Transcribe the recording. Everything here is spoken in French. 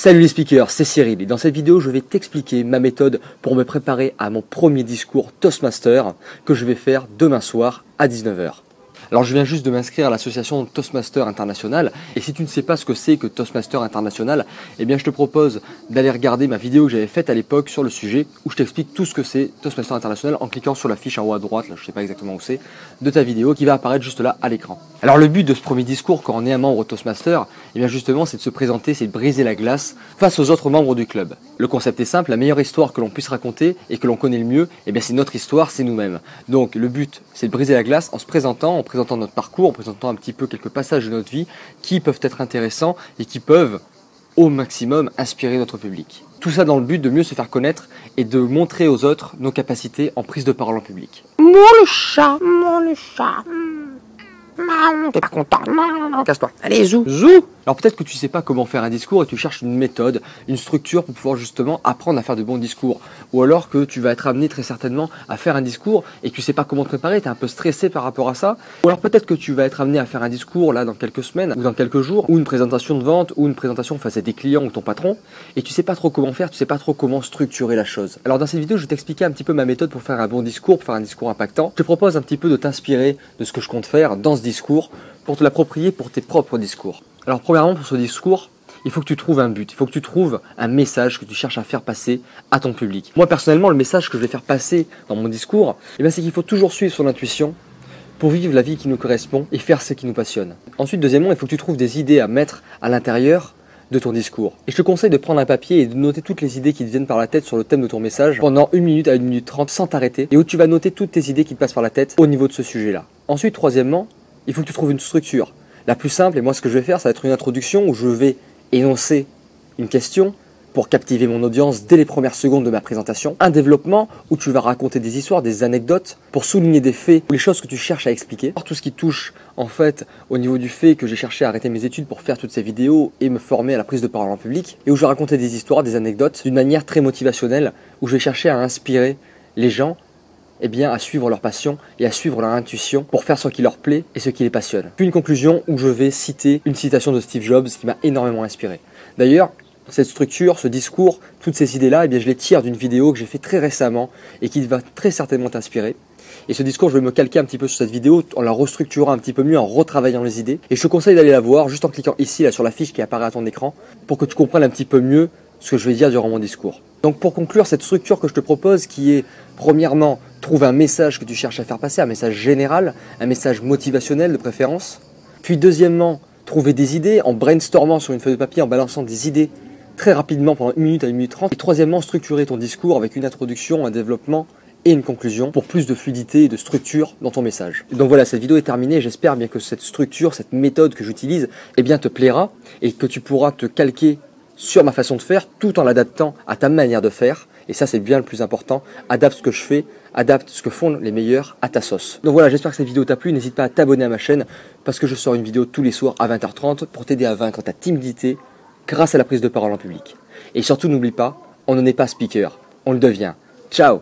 Salut les speakers, c'est Cyril et dans cette vidéo je vais t'expliquer ma méthode pour me préparer à mon premier discours Toastmaster que je vais faire demain soir à 19 h. Alors je viens juste de m'inscrire à l'association Toastmaster International et si tu ne sais pas ce que c'est que Toastmaster International, eh bien je te propose d'aller regarder ma vidéo que j'avais faite à l'époque sur le sujet où je t'explique tout ce que c'est Toastmaster International en cliquant sur la fiche en haut à droite, là je ne sais pas exactement où c'est, de ta vidéo qui va apparaître juste là à l'écran. Alors le but de ce premier discours quand on est un membre Toastmaster, eh bien justement c'est de se présenter, c'est de briser la glace face aux autres membres du club. Le concept est simple, la meilleure histoire que l'on puisse raconter et que l'on connaît le mieux, eh bien c'est notre histoire, c'est nous-mêmes. Donc le but c'est de briser la glace en se présentant, en présentant notre parcours, en présentant un petit peu quelques passages de notre vie qui peuvent être intéressants et qui peuvent au maximum inspirer notre public. Tout ça dans le but de mieux se faire connaître et de montrer aux autres nos capacités en prise de parole en public. Moi le chat. T'es pas content. Casse-toi. Allez, zou. Alors peut-être que tu ne sais pas comment faire un discours et tu cherches une méthode, une structure pour pouvoir justement apprendre à faire de bons discours. Ou alors que tu vas être amené très certainement à faire un discours et que tu ne sais pas comment te préparer, tu es un peu stressé par rapport à ça. Ou alors peut-être que tu vas être amené à faire un discours là dans quelques semaines ou dans quelques jours, ou une présentation de vente, ou une présentation face à tes clients ou ton patron, et tu ne sais pas trop comment faire, tu ne sais pas trop comment structurer la chose. Alors dans cette vidéo, je vais t'expliquer un petit peu ma méthode pour faire un bon discours, pour faire un discours impactant. Je te propose un petit peu de t'inspirer de ce que je compte faire dans ce discours pour te l'approprier pour tes propres discours. Alors premièrement, pour ce discours, il faut que tu trouves un but, il faut que tu trouves un message que tu cherches à faire passer à ton public. Moi personnellement, le message que je vais faire passer dans mon discours, c'est qu'il faut toujours suivre son intuition pour vivre la vie qui nous correspond et faire ce qui nous passionne. Ensuite, deuxièmement, il faut que tu trouves des idées à mettre à l'intérieur de ton discours. Et je te conseille de prendre un papier et de noter toutes les idées qui te viennent par la tête sur le thème de ton message pendant 1 minute à 1 minute 30 sans t'arrêter et où tu vas noter toutes tes idées qui te passent par la tête au niveau de ce sujet-là. Ensuite, troisièmement, il faut que tu trouves une structure. La plus simple, et moi ce que je vais faire, ça va être une introduction où je vais énoncer une question pour captiver mon audience dès les premières secondes de ma présentation. Un développement où tu vas raconter des histoires, des anecdotes pour souligner des faits ou les choses que tu cherches à expliquer. Tout ce qui touche en fait au niveau du fait que j'ai cherché à arrêter mes études pour faire toutes ces vidéos et me former à la prise de parole en public. Et où je vais raconter des histoires, des anecdotes d'une manière très motivationnelle où je vais chercher à inspirer les gens à suivre leur passion et à suivre leur intuition pour faire ce qui leur plaît et ce qui les passionne. Puis une conclusion où je vais citer une citation de Steve Jobs qui m'a énormément inspiré. D'ailleurs, cette structure, ce discours, toutes ces idées-là, je les tire d'une vidéo que j'ai fait très récemment et qui va très certainement t'inspirer. Et ce discours, je vais me calquer un petit peu sur cette vidéo en la restructurant un petit peu mieux, en retravaillant les idées. Et je te conseille d'aller la voir juste en cliquant ici là, sur la fiche qui apparaît à ton écran pour que tu comprennes un petit peu mieux ce que je vais dire durant mon discours. Donc pour conclure, cette structure que je te propose qui est premièrement, trouve un message que tu cherches à faire passer, un message général, un message motivationnel de préférence. Puis deuxièmement, trouver des idées en brainstormant sur une feuille de papier, en balançant des idées très rapidement pendant 1 minute à 1 minute 30. Et troisièmement, structurer ton discours avec une introduction, un développement et une conclusion pour plus de fluidité et de structure dans ton message. Donc voilà, cette vidéo est terminée. J'espère bien que cette structure, cette méthode que j'utilise te plaira et que tu pourras te calquer sur ma façon de faire tout en l'adaptant à ta manière de faire. Et ça, c'est bien le plus important. Adapte ce que je fais, adapte ce que font les meilleurs à ta sauce. Donc voilà, j'espère que cette vidéo t'a plu. N'hésite pas à t'abonner à ma chaîne parce que je sors une vidéo tous les soirs à 20 h 30 pour t'aider à vaincre ta timidité grâce à la prise de parole en public. Et surtout, n'oublie pas, on n'en est pas speaker, on le devient. Ciao!